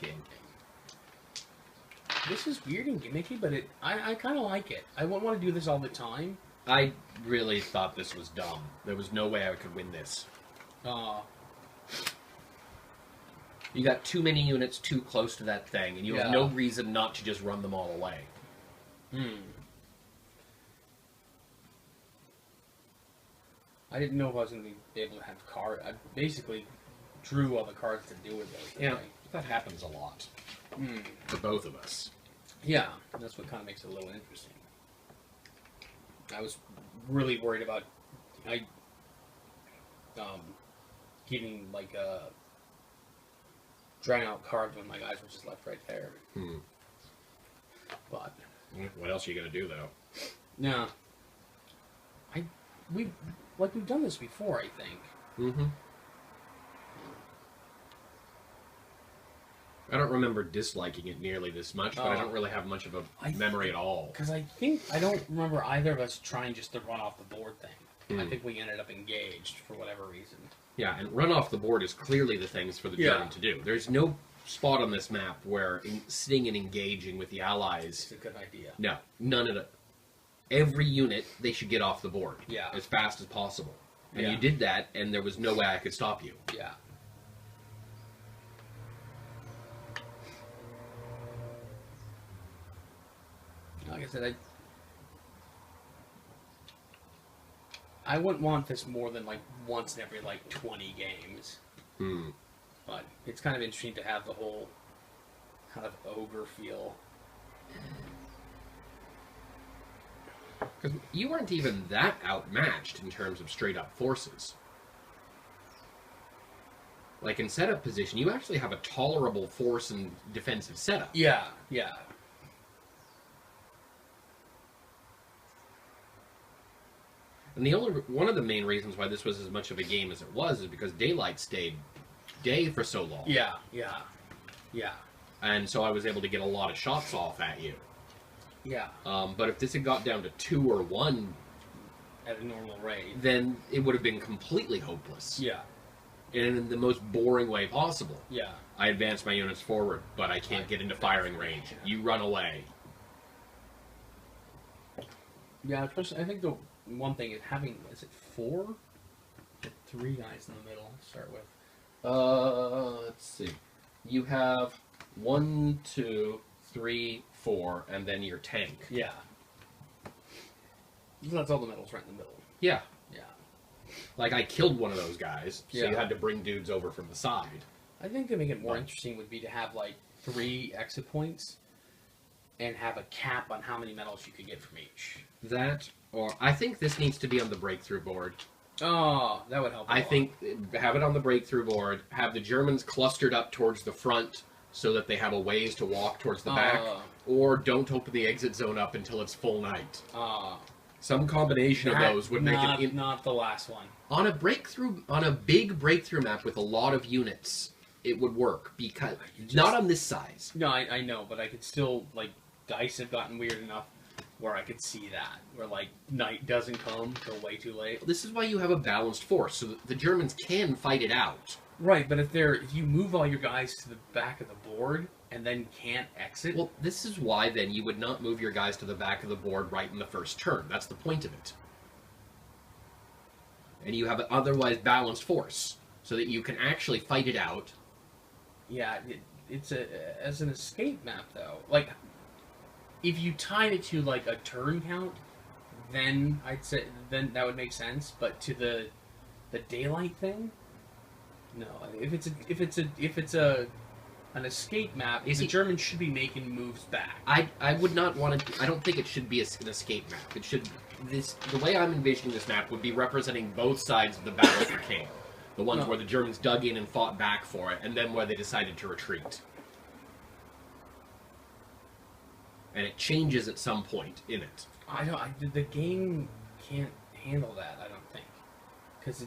game. This is weird and gimmicky, but I kind of like it. I wouldn't want to do this all the time. I really thought this was dumb. There was no way I could win this. You got too many units too close to that thing, and you have no reason not to just run them all away. I didn't know if I was going to be able to have cards. I basically drew all the cards to do with those. Yeah, that happens a lot. For both of us. Yeah, that's what kind of makes it a little interesting. I was really worried about getting like drawing out cards when my guys were just left right there. But what else are you gonna do though? Yeah, we've done this before, I think. I don't remember disliking it nearly this much, but I don't really have much of a memory at all. Because I don't remember either of us trying just to run off the board thing. I think we ended up engaged for whatever reason. Yeah, and run off the board is clearly the things for the German to do. There's no spot on this map where sitting and engaging with the allies... It's a good idea. No, none of it. Every unit, they should get off the board as fast as possible. And you did that, and there was no way I could stop you. Yeah. Like I said, I wouldn't want this more than like once in every like 20 games. But it's kind of interesting to have the whole kind of ogre feel. Because you weren't even that outmatched in terms of straight up forces. Like in setup position, you actually have a tolerable force and defensive setup. Yeah, yeah. And one of the main reasons why this was as much of a game as it was is because daylight stayed day for so long. Yeah, yeah, yeah. And so I was able to get a lot of shots off at you. Yeah. But if this had got down to 2 or 1 at a normal rate, then it would have been completely hopeless. Yeah. And in the most boring way possible. Yeah. I advance my units forward, but I can't get into firing range. You run away. Yeah, especially I think the one thing is having, is it 4? 3 guys in the middle to start with. Let's see. You have 1, 2, 3, 4, and then your tank. Yeah. That's all the medals right in the middle. Yeah. Yeah. Like, I killed one of those guys, so you had to bring dudes over from the side. I think to make it more interesting would be to have, like, 3 exit points and have a cap on how many medals you could get from each. That, or I think this needs to be on the breakthrough board. Oh, that would help. I think have it on the breakthrough board, have the Germans clustered up towards the front so that they have a ways to walk towards the back, or don't open the exit zone up until it's full night. Some combination of those would make it... Not the last one. On a big breakthrough map with a lot of units, it would work, because... not on this size. No, I know, but I could still, like, dice have gotten weird enough where I could see that. Where, like, night doesn't come till way too late. This is why you have a balanced force, so that the Germans can fight it out. Right, but if you move all your guys to the back of the board and then can't exit... Well, this is why, then, you would not move your guys to the back of the board right in the first turn. That's the point of it. And you have an otherwise balanced force, so that you can actually fight it out. Yeah, it's as an escape map, though. Like, if you tied it to, like, a turn count, then I'd say... then that would make sense, but to the daylight thing... No, if it's an escape map, the Germans should be making moves back. I would not want to. I don't think it should be an escape map. It should the way I'm envisioning this map would be representing both sides of the battle for King. The ones where the Germans dug in and fought back for it, and then where they decided to retreat. And it changes at some point in it. The game can't handle that. I don't think, because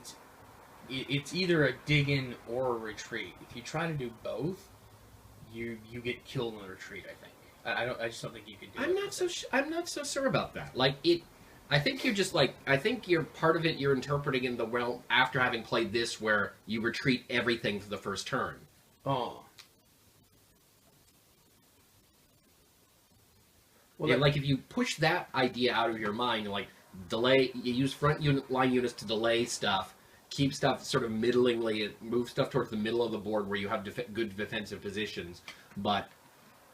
it's either a dig-in or a retreat. If you try to do both, you get killed in the retreat, I think. I just don't think you could do it. I'm not so sure about that. Like, I think you're just like... I think you're part of it you're interpreting in the realm after having played this where you retreat everything for the first turn. Oh. Well, like if you push that idea out of your mind, like delay, you use front line units to delay stuff, keep stuff sort of middlingly, move stuff towards the middle of the board where you have good defensive positions,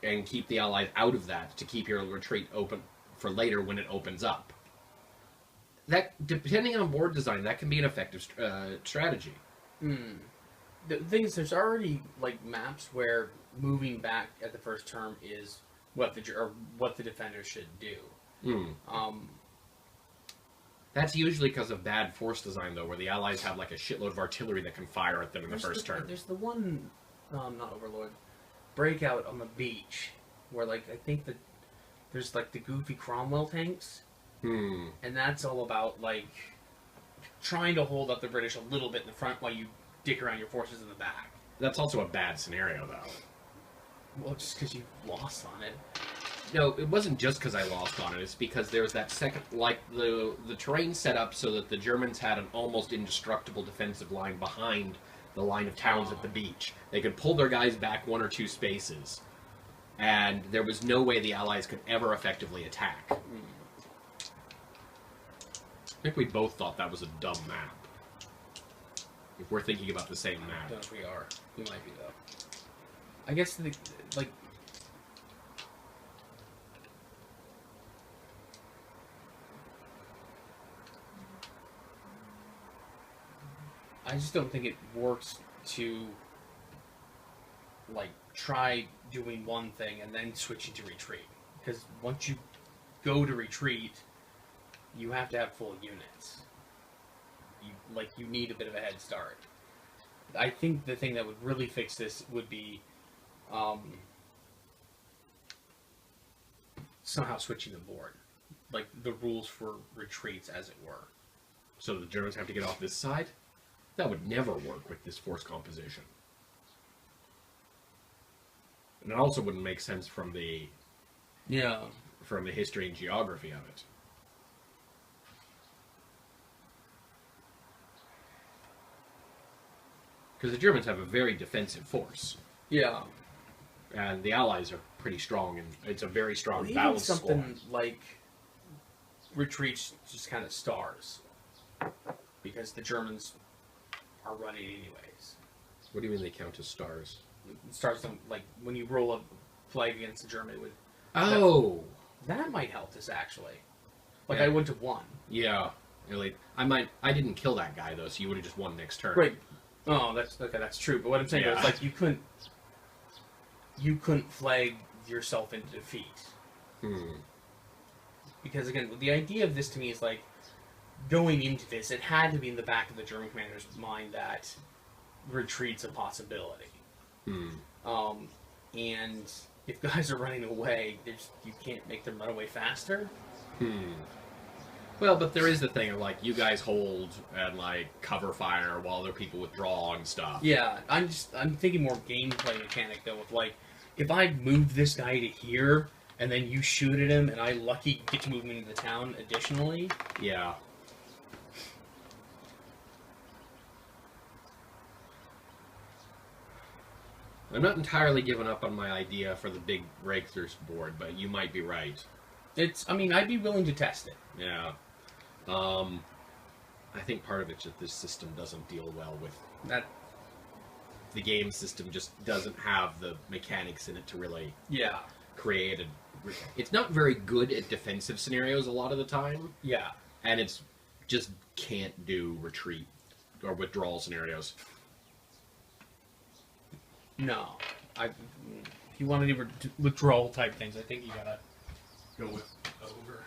and keep the allies out of that to keep your retreat open for later when it opens up. That, depending on board design, that can be an effective strategy. The thing is, there's already like maps where moving back at the first turn is what the defender should do. That's usually because of bad force design, though, where the allies have like a shitload of artillery that can fire at them in the first turn. There's the one, not Overlord, breakout on the beach, where like I think that there's like the goofy Cromwell tanks, and that's all about like trying to hold up the British a little bit in the front while you dick around your forces in the back. That's also a bad scenario, though. Well, just because you lost on it. No, it wasn't just because I lost on it. It's because there's that second, like the terrain set up so that the Germans had an almost indestructible defensive line behind the line of towns at the beach. They could pull their guys back 1 or 2 spaces, and there was no way the Allies could ever effectively attack. I think we both thought that was a dumb map. If we're thinking about the same map. I don't know if we are. We might be, though. I guess, like... I just don't think it works to, like, try doing one thing and then switching to retreat. Because once you go to retreat, you have to have full units. You need a bit of a head start. I think the thing that would really fix this would be somehow switching the board. Like, the rules for retreats, as it were. So the Germans have to get off this side? That would never work with this force composition. And it also wouldn't make sense from the history and geography of it. Because the Germans have a very defensive force. Yeah. And the Allies are pretty strong, and it's a very strong Well, balanced squad. something like retreats just kind of stars. Because the Germans are running anyways. What do you mean they count as stars? Stars don't, like, when you roll a flag against a German, with that might help this, actually. Like, Yeah. I wouldn't have won. Yeah. Really. I didn't kill that guy, though, so you would have just won next turn. Right. Oh, that's true. But what I'm saying is, like, you couldn't flag yourself into defeat. Because, again, the idea of this to me is, like, going into this, it had to be in the back of the German commander's mind that retreat's a possibility. And if guys are running away, you can't make them run away faster. Well, but there is the thing of, like, you guys hold and, like, cover fire while other people withdraw and stuff. Yeah, I'm thinking more gameplay mechanic, though, with, like, if I move this guy to here, and then you shoot at him, and I lucky get to move him into the town additionally. Yeah. I'm not entirely giving up on my idea for the big breakthrough board, but you might be right. I'd be willing to test it. Yeah. I think part of it's that this system doesn't deal well with that. The game system just doesn't have the mechanics in it to really create a... It's not very good at defensive scenarios a lot of the time. Yeah. And it's just can't do retreat or withdrawal scenarios. No. If you want to do withdrawal type things, I think you gotta go with ogre.